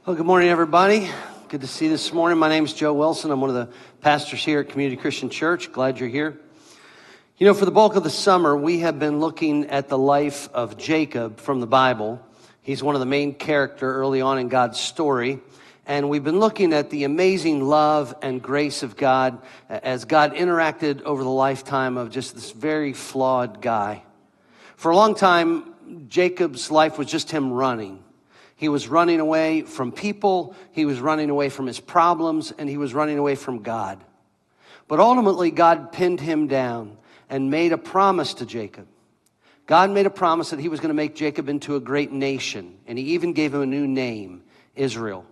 Well, good morning, everybody. Good to see you this morning. My name is Joe Wilson. I'm one of the pastors here at Community Christian Church. Glad you're here. You know, for the bulk of the summer, we have been looking at the life of Jacob from the Bible. He's one of the main characters early on in God's story. And we've been looking at the amazing love and grace of God as God interacted over the lifetime of just this very flawed guy. For a long time, Jacob's life was just him running. He was running away from people, he was running away from his problems, and he was running away from God. But ultimately, God pinned him down and made a promise to Jacob. God made a promise that he was going to make Jacob into a great nation, and he even gave him a new name, Israel.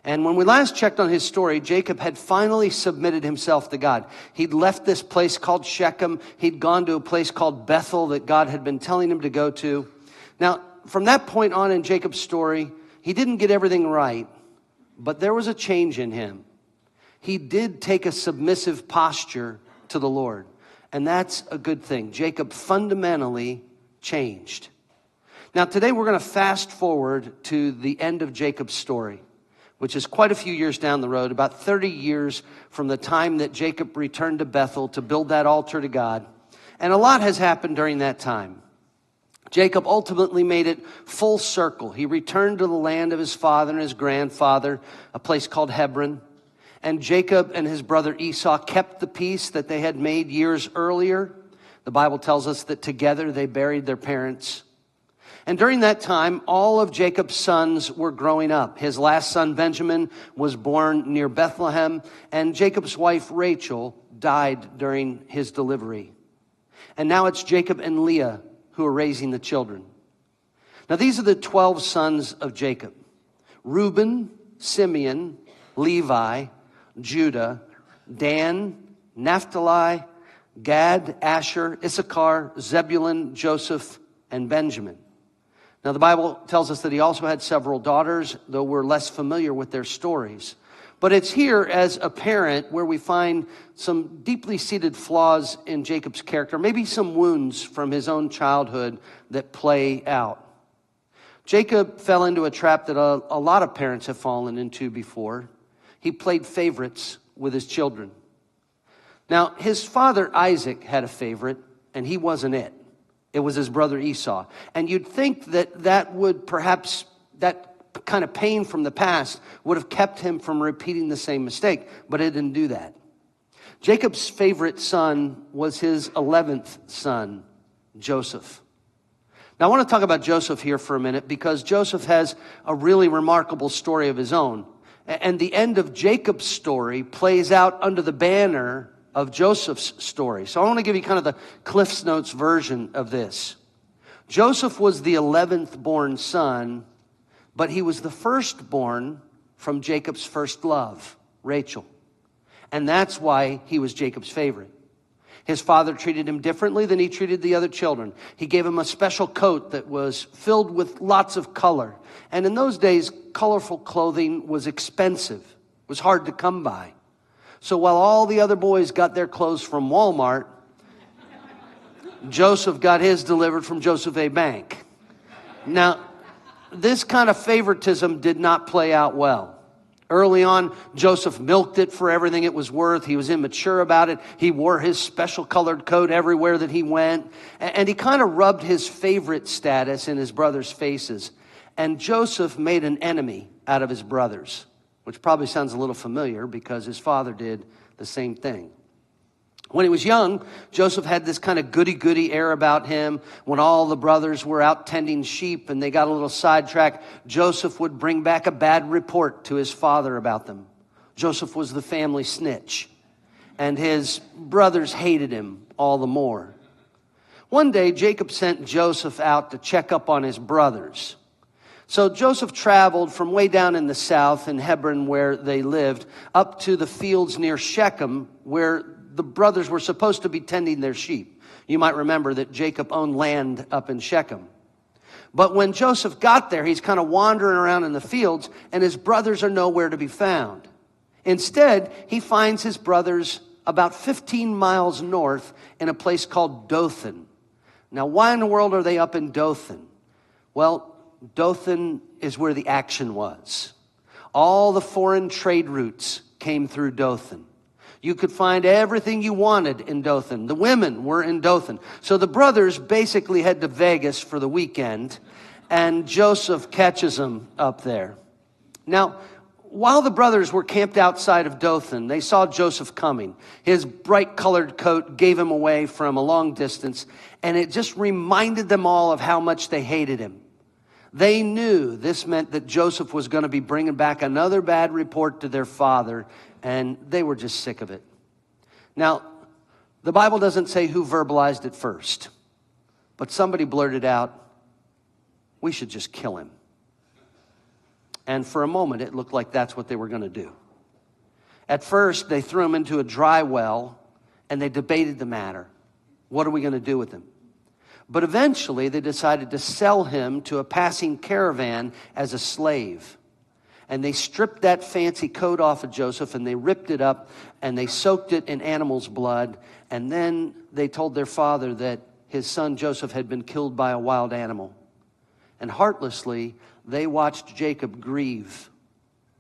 And when we last checked on his story, Jacob had finally submitted himself to God. He'd left this place called Shechem. He'd gone to a place called Bethel that God had been telling him to go to. Now, from that point on in Jacob's story, he didn't get everything right, but there was a change in him. He did take a submissive posture to the Lord, and that's a good thing. Jacob fundamentally changed. Now, today we're going to fast forward to the end of Jacob's story, which is quite a few years down the road, about 30 years from the time that Jacob returned to Bethel to build that altar to God. And a lot has happened during that time. Jacob ultimately made it full circle. He returned to the land of his father and his grandfather, a place called Hebron. And Jacob and his brother Esau kept the peace that they had made years earlier. The Bible tells us that together they buried their parents. And during that time, all of Jacob's sons were growing up. His last son, Benjamin, was born near Bethlehem, and Jacob's wife, Rachel, died during his delivery. And now it's Jacob and Leah who are raising the children. Now, these are the 12 sons of Jacob: Reuben, Simeon, Levi, Judah, Dan, Naphtali, Gad, Asher, Issachar, Zebulun, Joseph, and Benjamin. Now, the Bible tells us that he also had several daughters, though we're less familiar with their stories. But it's here as a parent where we find some deeply seated flaws in Jacob's character, maybe some wounds from his own childhood that play out. Jacob fell into a trap that a lot of parents have fallen into before. He played favorites with his children. Now, his father Isaac had a favorite, and he wasn't it. It was his brother Esau. And you'd think that would perhaps, that kind of pain from the past would have kept him from repeating the same mistake, but it didn't do that. Jacob's favorite son was his 11th son, Joseph. Now, I want to talk about Joseph here for a minute because Joseph has a really remarkable story of his own. And the end of Jacob's story plays out under the banner of Joseph's story. So I want to give you kind of the Cliff's Notes version of this. Joseph was the 11th born son, but he was the firstborn from Jacob's first love, Rachel. And that's why he was Jacob's favorite. His father treated him differently than he treated the other children. He gave him a special coat that was filled with lots of color. And in those days, colorful clothing was expensive. It was hard to come by. So while all the other boys got their clothes from Walmart, Joseph got his delivered from Joseph A. Bank. Now, this kind of favoritism did not play out well. Early on, Joseph milked it for everything it was worth. He was immature about it. He wore his special colored coat everywhere that he went. And he kind of rubbed his favorite status in his brothers' faces. And Joseph made an enemy out of his brothers, which probably sounds a little familiar because his father did the same thing. When he was young, Joseph had this kind of goody-goody air about him. When all the brothers were out tending sheep and they got a little sidetracked, Joseph would bring back a bad report to his father about them. Joseph was the family snitch, and his brothers hated him all the more. One day, Jacob sent Joseph out to check up on his brothers. So Joseph traveled from way down in the south in Hebron where they lived up to the fields near Shechem where the brothers were supposed to be tending their sheep. You might remember that Jacob owned land up in Shechem. But when Joseph got there, he's kind of wandering around in the fields, and his brothers are nowhere to be found. Instead, he finds his brothers about 15 miles north in a place called Dothan. Now, why in the world are they up in Dothan? Well, Dothan is where the action was. All the foreign trade routes came through Dothan. You could find everything you wanted in Dothan. The women were in Dothan. So the brothers basically head to Vegas for the weekend, and Joseph catches them up there. Now, while the brothers were camped outside of Dothan, they saw Joseph coming. His bright-colored coat gave him away from a long distance, and it just reminded them all of how much they hated him. They knew this meant that Joseph was going to be bringing back another bad report to their father, and they were just sick of it. Now, the Bible doesn't say who verbalized it first, but somebody blurted out, "We should just kill him." And for a moment, it looked like that's what they were going to do. At first, they threw him into a dry well, and they debated the matter. What are we going to do with him? But eventually, they decided to sell him to a passing caravan as a slave. And they stripped that fancy coat off of Joseph, and they ripped it up, and they soaked it in animal's blood. And then they told their father that his son Joseph had been killed by a wild animal. And heartlessly, they watched Jacob grieve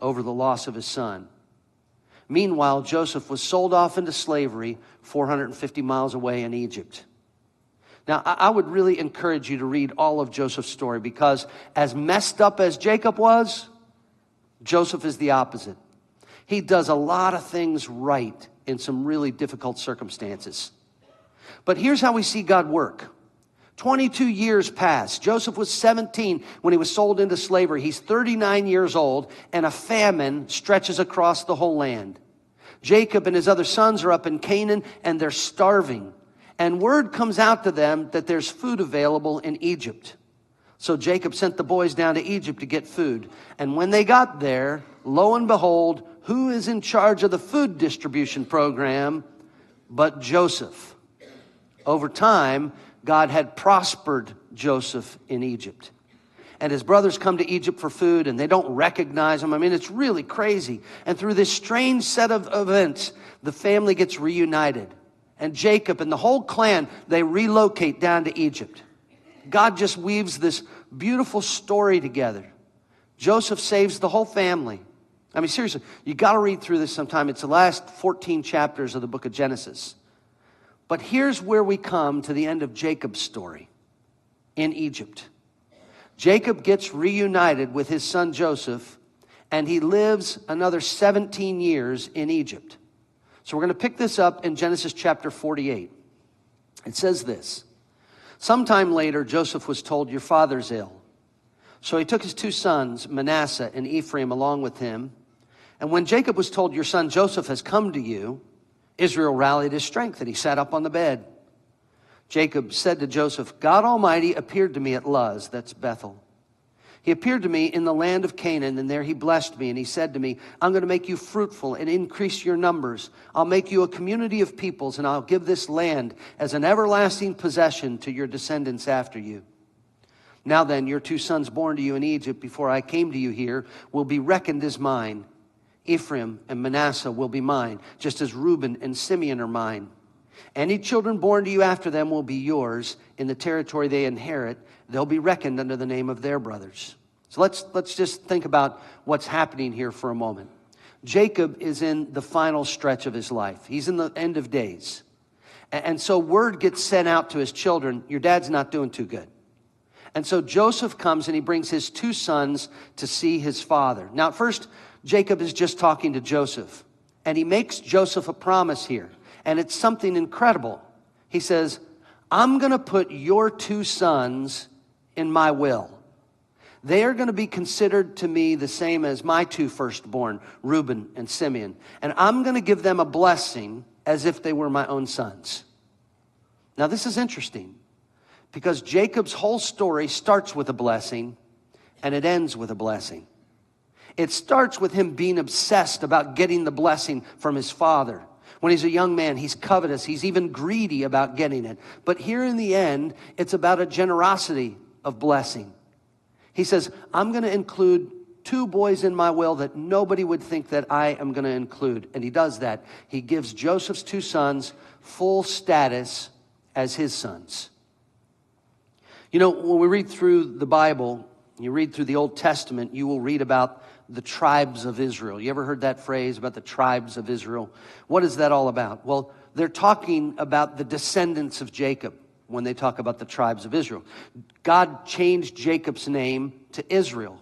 over the loss of his son. Meanwhile, Joseph was sold off into slavery 450 miles away in Egypt. Now, I would really encourage you to read all of Joseph's story, because as messed up as Jacob was, Joseph is the opposite. He does a lot of things right in some really difficult circumstances. But here's how we see God work. 22 years pass. Joseph was 17 when he was sold into slavery. He's 39 years old, and a famine stretches across the whole land. Jacob and his other sons are up in Canaan, and they're starving. And word comes out to them that there's food available in Egypt. So Jacob sent the boys down to Egypt to get food. And when they got there, lo and behold, who is in charge of the food distribution program but Joseph? Over time, God had prospered Joseph in Egypt. And his brothers come to Egypt for food, and they don't recognize him. I mean, it's really crazy. And through this strange set of events, the family gets reunited. And Jacob and the whole clan, they relocate down to Egypt. God just weaves this beautiful story together. Joseph saves the whole family. I mean, seriously, you got to read through this sometime. It's the last 14 chapters of the book of Genesis. But here's where we come to the end of Jacob's story in Egypt. Jacob gets reunited with his son Joseph, and he lives another 17 years in Egypt. So we're going to pick this up in Genesis chapter 48. It says this: "Sometime later, Joseph was told, 'Your father's ill.' So he took his two sons, Manasseh and Ephraim, along with him. And when Jacob was told, 'Your son Joseph has come to you,' Israel rallied his strength, and he sat up on the bed. Jacob said to Joseph, 'God Almighty appeared to me at Luz,'" that's Bethel. "He appeared to me in the land of Canaan, and there he blessed me, and he said to me, 'I'm going to make you fruitful and increase your numbers. I'll make you a community of peoples, and I'll give this land as an everlasting possession to your descendants after you. Now then, your two sons born to you in Egypt before I came to you here will be reckoned as mine. Ephraim and Manasseh will be mine, just as Reuben and Simeon are mine. Any children born to you after them will be yours. In the territory they inherit, they'll be reckoned under the name of their brothers.'" So let's just think about what's happening here for a moment. Jacob is in the final stretch of his life. He's in the end of days. And so word gets sent out to his children, "Your dad's not doing too good." And so Joseph comes and he brings his two sons to see his father. Now at first, Jacob is just talking to Joseph, and he makes Joseph a promise here. And it's something incredible. He says, "I'm going to put your two sons in my will. They are going to be considered to me the same as my two firstborn, Reuben and Simeon. And I'm going to give them a blessing as if they were my own sons." Now this is interesting, because Jacob's whole story starts with a blessing, and it ends with a blessing. It starts with him being obsessed about getting the blessing from his father. When he's a young man, he's covetous. He's even greedy about getting it. But here in the end, it's about a generosity of blessing. He says, "I'm going to include two boys in my will that nobody would think that I am going to include." And he does that. He gives Joseph's two sons full status as his sons. You know, when we read through the Bible, you read through the Old Testament, you will read about the tribes of Israel. You ever heard that phrase about the tribes of Israel? What is that all about? Well, they're talking about the descendants of Jacob when they talk about the tribes of Israel. God changed Jacob's name to Israel,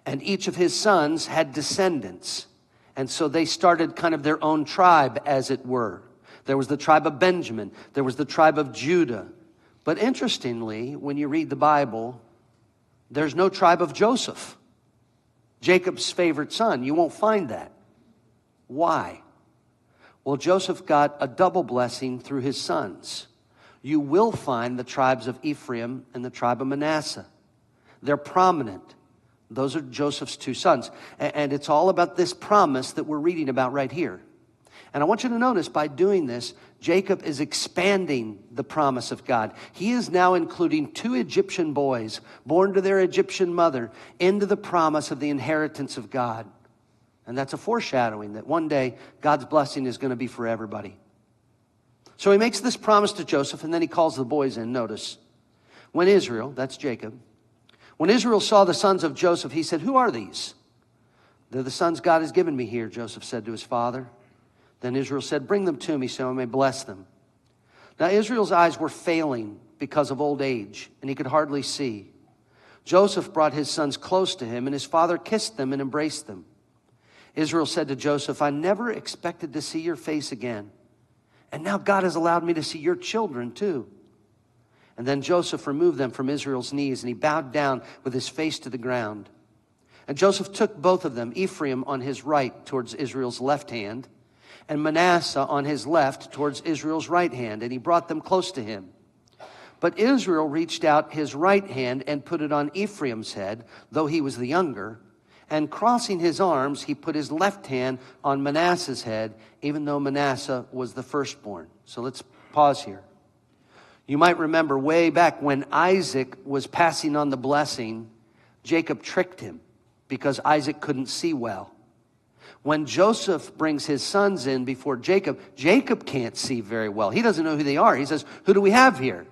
and each of his sons had descendants. And so they started kind of their own tribe, as it were. There was the tribe of Benjamin. There was the tribe of Judah. But interestingly, when you read the Bible, there's no tribe of Joseph, Jacob's favorite son. You won't find that. Why? Well, Joseph got a double blessing through his sons. You will find the tribes of Ephraim and the tribe of Manasseh. They're prominent. Those are Joseph's two sons. And it's all about this promise that we're reading about right here. And I want you to notice, by doing this, Jacob is expanding the promise of God. He is now including 2 Egyptian boys born to their Egyptian mother into the promise of the inheritance of God. And that's a foreshadowing that one day God's blessing is going to be for everybody. So he makes this promise to Joseph, and then he calls the boys in. Notice, when Israel, that's Jacob, when Israel saw the sons of Joseph, he said, "Who are these?" "They're the sons God has given me here," Joseph said to his father. Then Israel said, "Bring them to me so I may bless them." Now Israel's eyes were failing because of old age, and he could hardly see. Joseph brought his sons close to him, and his father kissed them and embraced them. Israel said to Joseph, "I never expected to see your face again. And now God has allowed me to see your children too." And then Joseph removed them from Israel's knees, and he bowed down with his face to the ground. And Joseph took both of them, Ephraim on his right towards Israel's left hand, and Manasseh on his left towards Israel's right hand, and he brought them close to him. But Israel reached out his right hand and put it on Ephraim's head, though he was the younger, and crossing his arms, he put his left hand on Manasseh's head, even though Manasseh was the firstborn. So let's pause here. You might remember way back when Isaac was passing on the blessing, Jacob tricked him because Isaac couldn't see well. When Joseph brings his sons in before Jacob, Jacob can't see very well. He doesn't know who they are. He says, "Who do we have here?"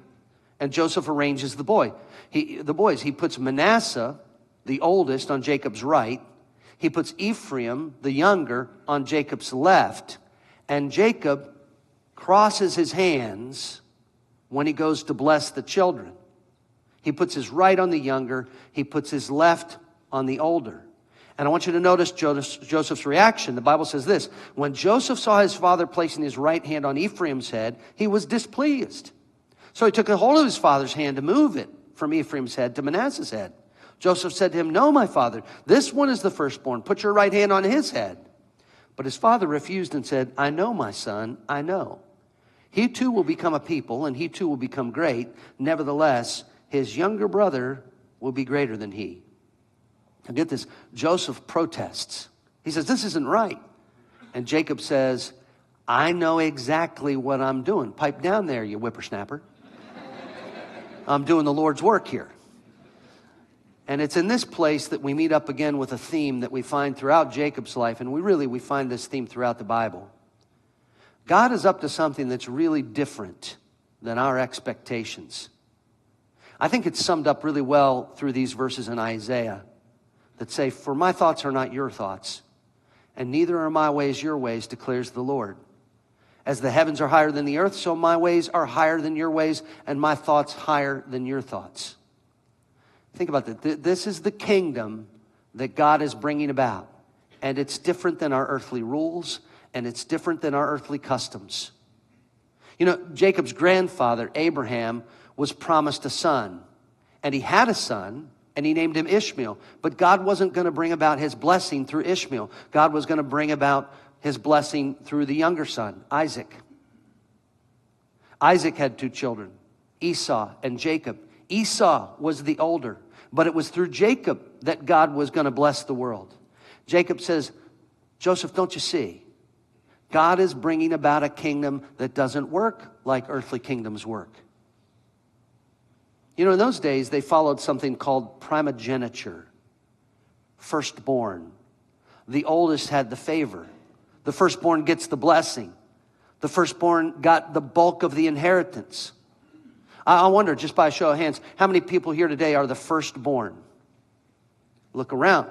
And Joseph arranges the boys. He puts Manasseh, the oldest, on Jacob's right. He puts Ephraim, the younger, on Jacob's left. And Jacob crosses his hands when he goes to bless the children. He puts his right on the younger. He puts his left on the older. And I want you to notice Joseph's reaction. The Bible says this: when Joseph saw his father placing his right hand on Ephraim's head, he was displeased. So he took a hold of his father's hand to move it from Ephraim's head to Manasseh's head. Joseph said to him, "No, my father, this one is the firstborn. Put your right hand on his head." But his father refused and said, "I know, my son, I know. He too will become a people, and he too will become great. Nevertheless, his younger brother will be greater than he." Now get this, Joseph protests. He says, "This isn't right." And Jacob says, "I know exactly what I'm doing." Pipe down there, you whippersnapper. I'm doing the Lord's work here. And it's in this place that we meet up again with a theme that we find throughout Jacob's life, and we find this theme throughout the Bible. God is up to something that's really different than our expectations. I think it's summed up really well through these verses in Isaiah that say, "For my thoughts are not your thoughts, and neither are my ways your ways, declares the Lord. As the heavens are higher than the earth, so my ways are higher than your ways, and my thoughts higher than your thoughts." Think about that. This is the kingdom that God is bringing about. And it's different than our earthly rules, and it's different than our earthly customs. You know, Jacob's grandfather, Abraham, was promised a son. And he had a son, and he named him Ishmael. But God wasn't going to bring about his blessing through Ishmael. God was going to bring about his blessing through the younger son, Isaac. Isaac had 2 children, Esau and Jacob. Esau was the older, but it was through Jacob that God was going to bless the world. Jacob says, "Joseph, don't you see? God is bringing about a kingdom that doesn't work like earthly kingdoms work." You know, in those days, they followed something called primogeniture, firstborn. The oldest had the favor. The firstborn gets the blessing. The firstborn got the bulk of the inheritance. I wonder, just by a show of hands, how many people here today are the firstborn? Look around.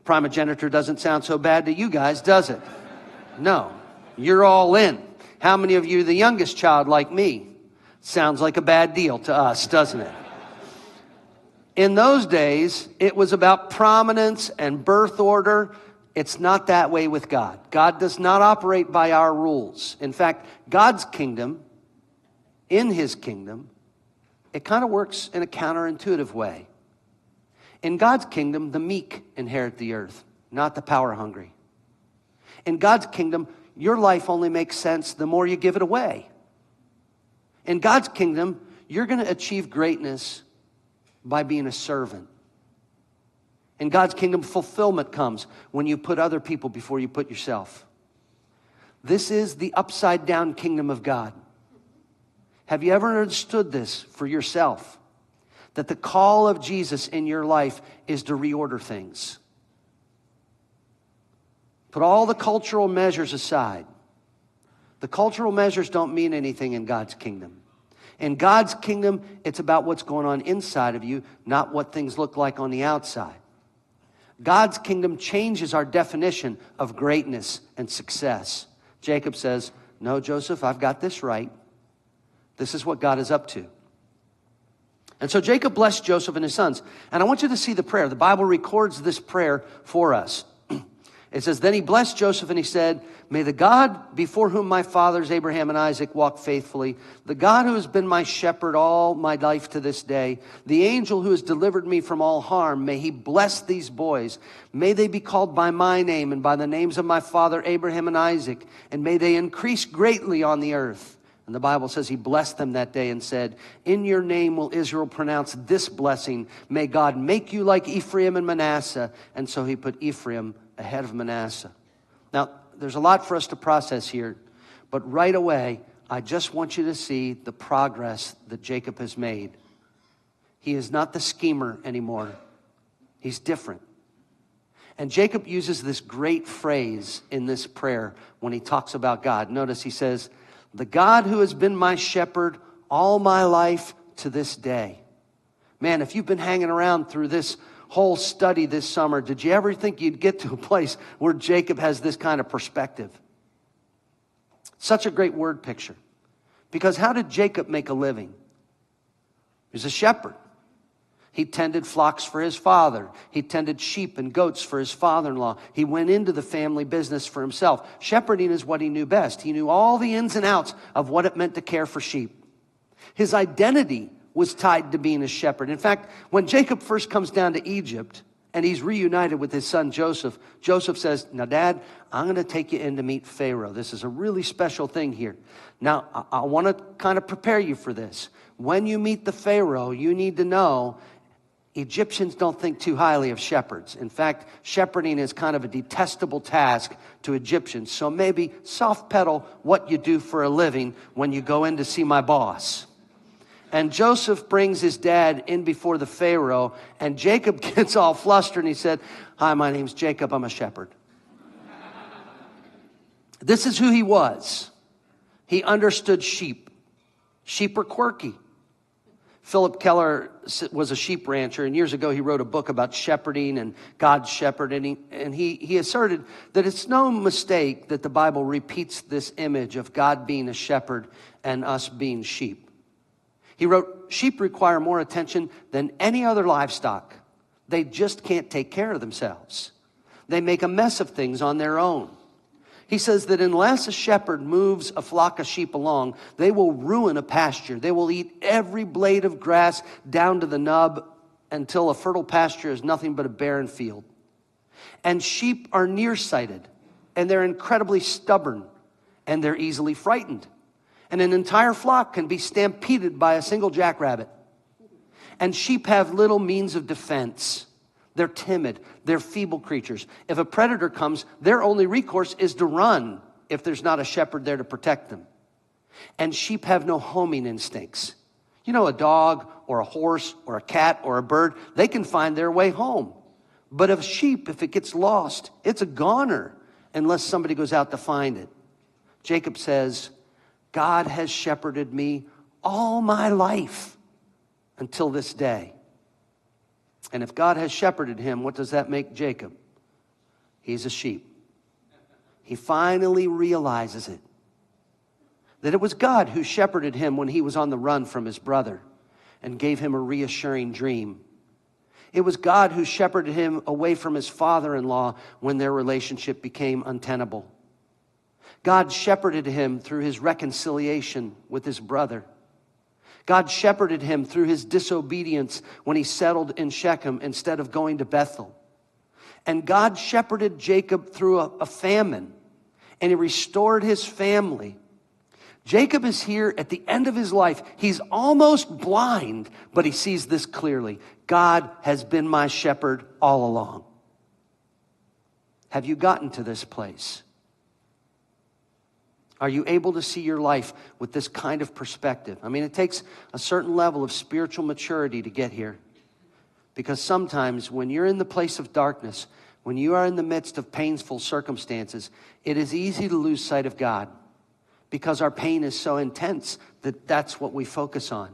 Primogeniture doesn't sound so bad to you guys, does it? No, you're all in. How many of you, the youngest child like me? Sounds like a bad deal to us, doesn't it? In those days, it was about prominence and birth order. It's not that way with God. God does not operate by our rules. In fact, God's kingdom, in his kingdom, it kind of works in a counterintuitive way. In God's kingdom, the meek inherit the earth, not the power hungry. In God's kingdom, your life only makes sense the more you give it away. In God's kingdom, you're going to achieve greatness by being a servant. In God's kingdom, fulfillment comes when you put other people before you put yourself. This is the upside down kingdom of God. Have you ever understood this for yourself? That the call of Jesus in your life is to reorder things. Put all the cultural measures aside. The cultural measures don't mean anything in God's kingdom. In God's kingdom, it's about what's going on inside of you, not what things look like on the outside. God's kingdom changes our definition of greatness and success. Jacob says, no, Joseph, I've got this right. This is what God is up to. And so Jacob blessed Joseph and his sons. And I want you to see the prayer. The Bible records this prayer for us. It says, then he blessed Joseph and he said, may the God before whom my fathers Abraham and Isaac walked faithfully, the God who has been my shepherd all my life to this day, the angel who has delivered me from all harm, may he bless these boys. May they be called by my name and by the names of my father Abraham and Isaac, and may they increase greatly on the earth. And the Bible says he blessed them that day and said, in your name will Israel pronounce this blessing. May God make you like Ephraim and Manasseh. And so he put Ephraim ahead of Manasseh. Now, there's a lot for us to process here, but right away, I just want you to see the progress that Jacob has made. He is not the schemer anymore. He's different. And Jacob uses this great phrase in this prayer when he talks about God. Notice he says, the God who has been my shepherd all my life to this day. Man, if you've been hanging around through this whole study this summer, did you ever think you'd get to a place where Jacob has this kind of perspective? Such a great word picture. Because how did Jacob make a living? He was a shepherd. He tended flocks for his father. He tended sheep and goats for his father-in-law. He went into the family business for himself. Shepherding is what he knew best. He knew all the ins and outs of what it meant to care for sheep. His identity was tied to being a shepherd. In fact, when Jacob first comes down to Egypt and he's reunited with his son Joseph, Joseph says, now, Dad, I'm going to take you in to meet Pharaoh. This is a really special thing here. Now, I want to kind of prepare you for this. When you meet the Pharaoh, you need to know Egyptians don't think too highly of shepherds. In fact, shepherding is kind of a detestable task to Egyptians. So maybe soft pedal what you do for a living when you go in to see my boss. And Joseph brings his dad in before the Pharaoh, and Jacob gets all flustered, and he said, hi, my name's Jacob, I'm a shepherd. This is who he was. He understood sheep. Sheep are quirky. Philip Keller was a sheep rancher, and years ago he wrote a book about shepherding and God's shepherd, and he asserted that it's no mistake that the Bible repeats this image of God being a shepherd and us being sheep. He wrote, sheep require more attention than any other livestock. They just can't take care of themselves. They make a mess of things on their own. He says that unless a shepherd moves a flock of sheep along, they will ruin a pasture. They will eat every blade of grass down to the nub until a fertile pasture is nothing but a barren field. And sheep are nearsighted, and they're incredibly stubborn, and they're easily frightened. And an entire flock can be stampeded by a single jackrabbit. And sheep have little means of defense. They're timid. They're feeble creatures. If a predator comes, their only recourse is to run if there's not a shepherd there to protect them. And sheep have no homing instincts. You know, a dog or a horse or a cat or a bird, they can find their way home. But a sheep, if it gets lost, it's a goner unless somebody goes out to find it. Jacob says, God has shepherded me all my life until this day. And if God has shepherded him, what does that make Jacob? He's a sheep. He finally realizes it. That it was God who shepherded him when he was on the run from his brother and gave him a reassuring dream. It was God who shepherded him away from his father-in-law when their relationship became untenable. God shepherded him through his reconciliation with his brother. God shepherded him through his disobedience when he settled in Shechem instead of going to Bethel. And God shepherded Jacob through a famine, and he restored his family. Jacob is here at the end of his life. He's almost blind, but he sees this clearly. God has been my shepherd all along. Have you gotten to this place? Are you able to see your life with this kind of perspective? I mean, it takes a certain level of spiritual maturity to get here. Because sometimes when you're in the place of darkness, when you are in the midst of painful circumstances, it is easy to lose sight of God. Because our pain is so intense that that's what we focus on.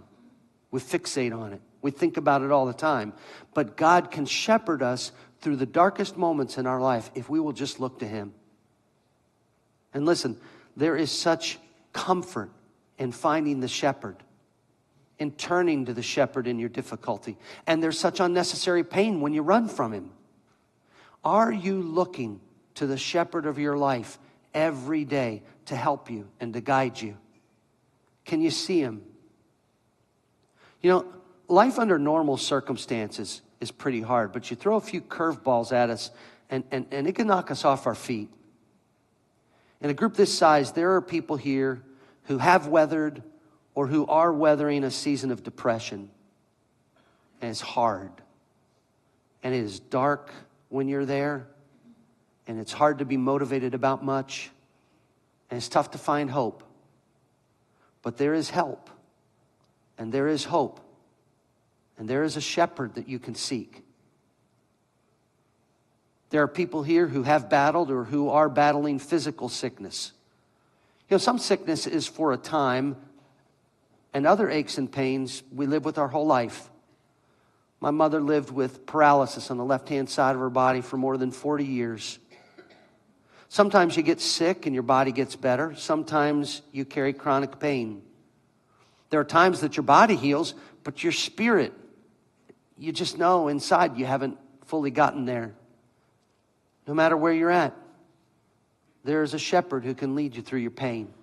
We fixate on it. We think about it all the time. But God can shepherd us through the darkest moments in our life if we will just look to him. And listen, there is such comfort in finding the shepherd, in turning to the shepherd in your difficulty. And there's such unnecessary pain when you run from him. Are you looking to the shepherd of your life every day to help you and to guide you? Can you see him? You know, life under normal circumstances is pretty hard, but you throw a few curveballs at us and it can knock us off our feet. In a group this size, there are people here who have weathered or who are weathering a season of depression. And it's hard. And it is dark when you're there. And it's hard to be motivated about much. And it's tough to find hope. But there is help. And there is hope. And there is a shepherd that you can seek. There are people here who have battled or who are battling physical sickness. You know, some sickness is for a time, and other aches and pains we live with our whole life. My mother lived with paralysis on the left-hand side of her body for more than 40 years. Sometimes you get sick and your body gets better. Sometimes you carry chronic pain. There are times that your body heals, but your spirit, you just know inside you haven't fully gotten there. No matter where you're at, there is a shepherd who can lead you through your pain.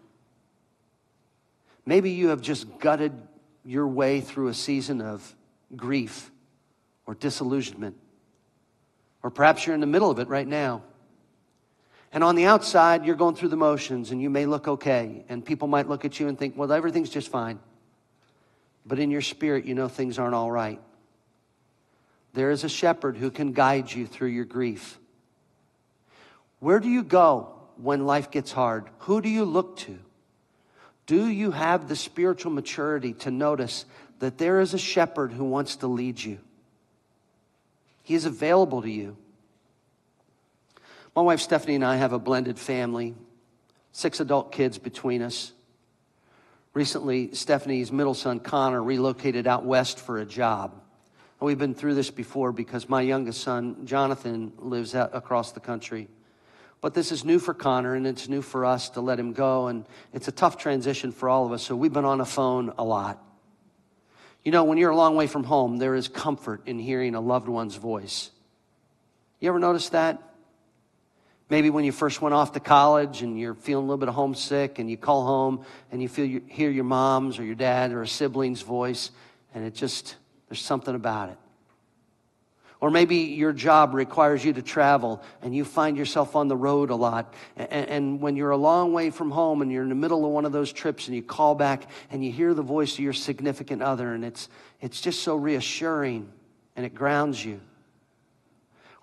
Maybe you have just gutted your way through a season of grief or disillusionment. Or perhaps you're in the middle of it right now. And on the outside, you're going through the motions and you may look okay. And people might look at you and think, well, everything's just fine. But in your spirit, you know things aren't all right. There is a shepherd who can guide you through your grief. Where do you go when life gets hard? Who do you look to? Do you have the spiritual maturity to notice that there is a shepherd who wants to lead you? He is available to you. My wife Stephanie and I have a blended family, 6 adult kids between us. Recently, Stephanie's middle son Connor relocated out west for a job. And we've been through this before because my youngest son Jonathan lives out across the country. But this is new for Connor, and it's new for us to let him go, and it's a tough transition for all of us, so we've been on the phone a lot. You know, when you're a long way from home, there is comfort in hearing a loved one's voice. You ever notice that? Maybe when you first went off to college and you're feeling a little bit homesick, and you call home and you hear your mom's or your dad or a sibling's voice, and there's something about it. Or maybe your job requires you to travel and you find yourself on the road a lot. And when you're a long way from home and you're in the middle of one of those trips and you call back and you hear the voice of your significant other, and it's just so reassuring and it grounds you.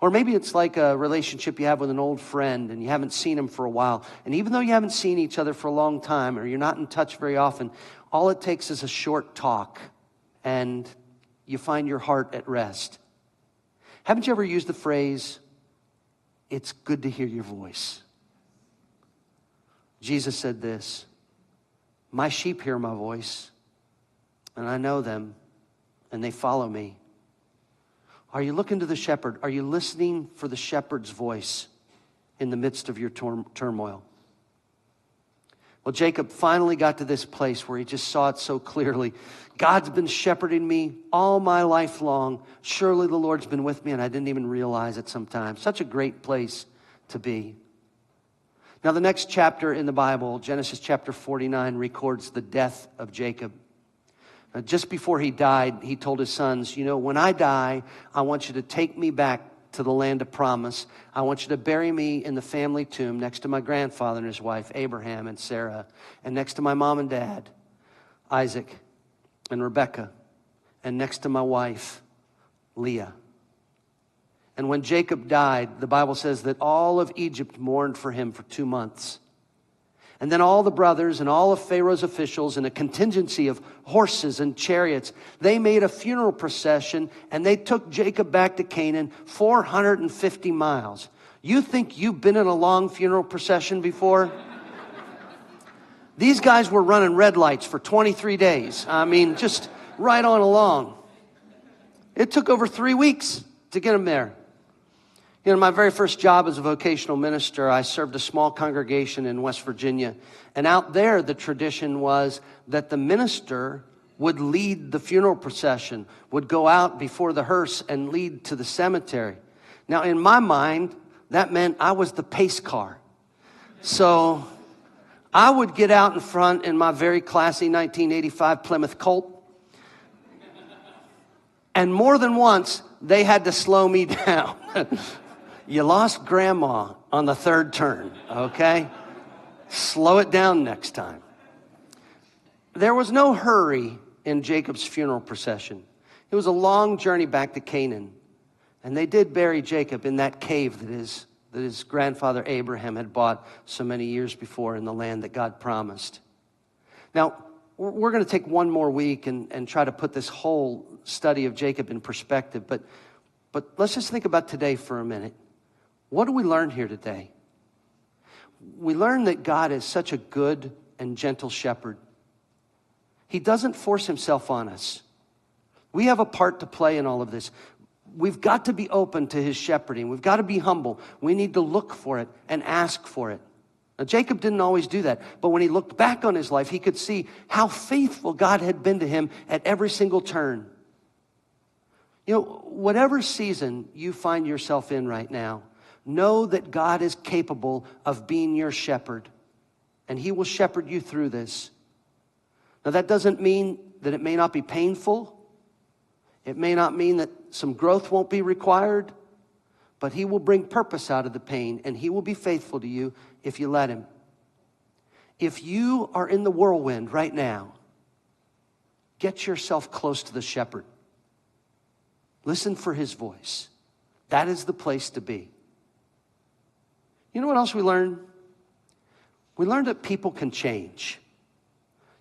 Or maybe it's like a relationship you have with an old friend and you haven't seen him for a while. And even though you haven't seen each other for a long time or you're not in touch very often, all it takes is a short talk and you find your heart at rest. Haven't you ever used the phrase, it's good to hear your voice? Jesus said this, my sheep hear my voice, and I know them, and they follow me. Are you looking to the shepherd? Are you listening for the shepherd's voice? in the midst of your turmoil. Well, Jacob finally got to this place where he just saw it so clearly. God's been shepherding me all my life long. Surely the Lord's been with me, and I didn't even realize it sometimes. Such a great place to be. Now, the next chapter in the Bible, Genesis chapter 49, records the death of Jacob. Just before he died, he told his sons, when I die, I want you to take me back to the land of promise. I want you to bury me in the family tomb next to my grandfather and his wife, Abraham and Sarah, and next to my mom and dad, Isaac and Rebekah, and next to my wife, Leah. And when Jacob died, the Bible says that all of Egypt mourned for him for 2 months. And then all the brothers and all of Pharaoh's officials and a contingency of horses and chariots, they made a funeral procession and they took Jacob back to Canaan 450 miles. You think you've been in a long funeral procession before? These guys were running red lights for 23 days. I mean, just right on along. It took over 3 weeks to get them there. My very first job as a vocational minister, I served a small congregation in West Virginia. And out there, the tradition was that the minister would lead the funeral procession, would go out before the hearse and lead to the cemetery. Now, in my mind, that meant I was the pace car. So I would get out in front in my very classy 1985 Plymouth Colt. And more than once, they had to slow me down. You lost grandma on the third turn, okay? Slow it down next time. There was no hurry in Jacob's funeral procession. It was a long journey back to Canaan. And they did bury Jacob in that cave that his grandfather Abraham had bought so many years before in the land that God promised. Now, we're going to take one more week and try to put this whole study of Jacob in perspective. But let's just think about today for a minute. What do we learn here today? We learn that God is such a good and gentle shepherd. He doesn't force himself on us. We have a part to play in all of this. We've got to be open to his shepherding. We've got to be humble. We need to look for it and ask for it. Now, Jacob didn't always do that, but when he looked back on his life, he could see how faithful God had been to him at every single turn. Whatever season you find yourself in right now, know that God is capable of being your shepherd, and he will shepherd you through this. Now, that doesn't mean that it may not be painful. It may not mean that some growth won't be required, but he will bring purpose out of the pain, and he will be faithful to you if you let him. If you are in the whirlwind right now, get yourself close to the shepherd. Listen for his voice. That is the place to be. You know what else we learned? We learned that people can change.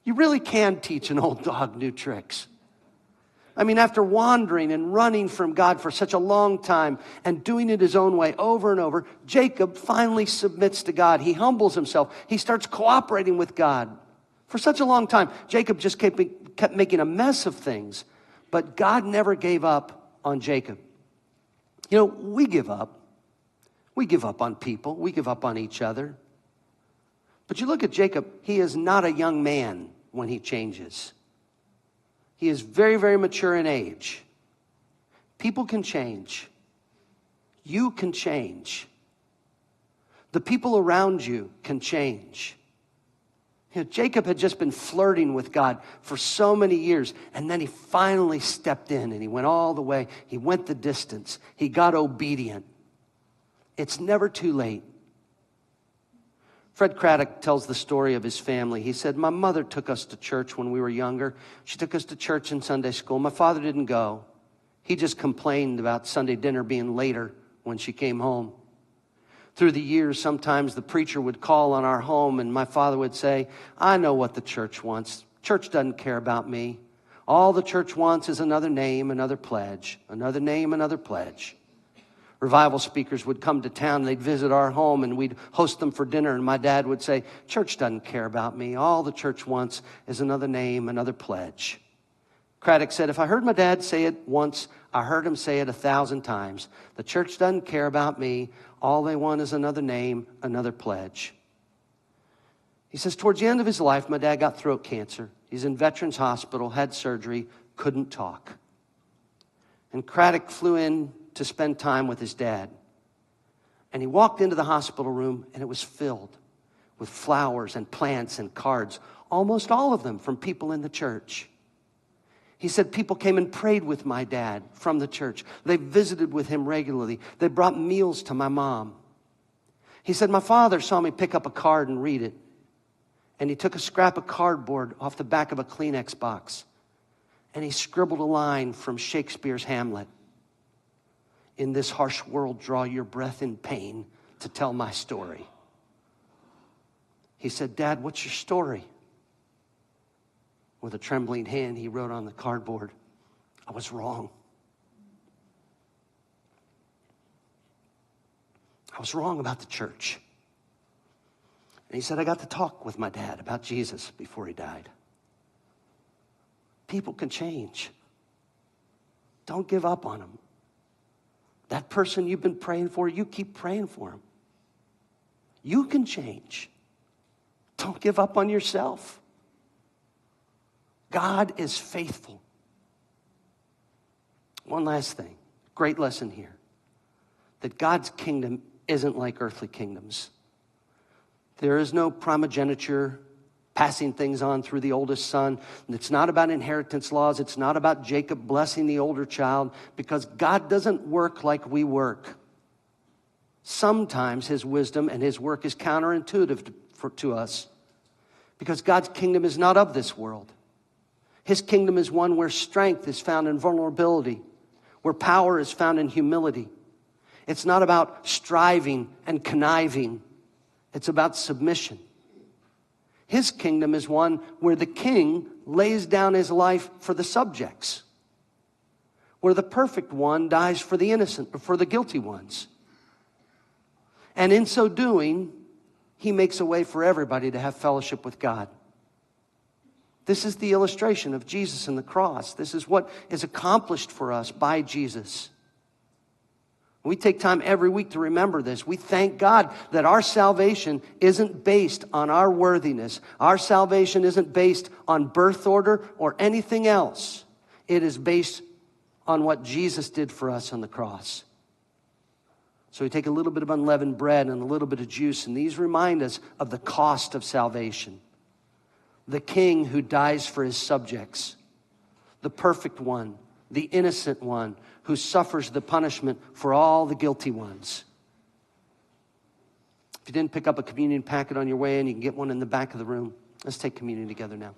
You really can teach an old dog new tricks. I mean, after wandering and running from God for such a long time and doing it his own way over and over, Jacob finally submits to God. He humbles himself. He starts cooperating with God. For such a long time, Jacob just kept making a mess of things. But God never gave up on Jacob. We give up. We give up on people. We give up on each other. But you look at Jacob, he is not a young man when he changes. He is very, very mature in age. People can change. You can change. The people around you can change. Jacob had just been flirting with God for so many years, and then he finally stepped in, and he went all the way. He went the distance. He got obedient. It's never too late. Fred Craddock tells the story of his family. He said, my mother took us to church when we were younger. She took us to church and Sunday school. My father didn't go. He just complained about Sunday dinner being later when she came home. Through the years, sometimes the preacher would call on our home and my father would say, I know what the church wants. Church doesn't care about me. All the church wants is another name, another pledge. Another name, another pledge. Revival speakers would come to town, they'd visit our home, and we'd host them for dinner, and my dad would say, church doesn't care about me. All the church wants is another name, another pledge. Craddock said, if I heard my dad say it once, I heard him say it 1,000 times. The church doesn't care about me. All they want is another name, another pledge. He says, towards the end of his life, my dad got throat cancer. He's in Veterans Hospital, had surgery, couldn't talk. And Craddock flew in to spend time with his dad. And he walked into the hospital room, and it was filled with flowers and plants and cards, almost all of them from people in the church. He said people came and prayed with my dad from the church. They visited with him regularly. They brought meals to my mom. He said my father saw me pick up a card and read it. And he took a scrap of cardboard off the back of a Kleenex box. And he scribbled a line from Shakespeare's Hamlet. In this harsh world, draw your breath in pain to tell my story. He said, Dad, what's your story? With a trembling hand, he wrote on the cardboard, I was wrong. I was wrong about the church. And he said, I got to talk with my dad about Jesus before he died. People can change. Don't give up on them. That person you've been praying for, you keep praying for him. You can change. Don't give up on yourself. God is faithful. One last thing, great lesson here, that God's kingdom isn't like earthly kingdoms. There is no primogeniture, passing things on through the oldest son. It's not about inheritance laws. It's not about Jacob blessing the older child, because God doesn't work like we work. Sometimes his wisdom and his work is counterintuitive to us, because God's kingdom is not of this world. His kingdom is one where strength is found in vulnerability, where power is found in humility. It's not about striving and conniving. It's about submission. His kingdom is one where the king lays down his life for the subjects, where the perfect one dies for the innocent, or for the guilty ones. And in so doing, he makes a way for everybody to have fellowship with God. This is the illustration of Jesus and the cross. This is what is accomplished for us by Jesus. We take time every week to remember this. We thank God that our salvation isn't based on our worthiness. Our salvation isn't based on birth order or anything else. It is based on what Jesus did for us on the cross. So we take a little bit of unleavened bread and a little bit of juice, and these remind us of the cost of salvation. The king who dies for his subjects, the perfect one, the innocent one who suffers the punishment for all the guilty ones. If you didn't pick up a communion packet on your way in, you can get one in the back of the room. Let's take communion together now.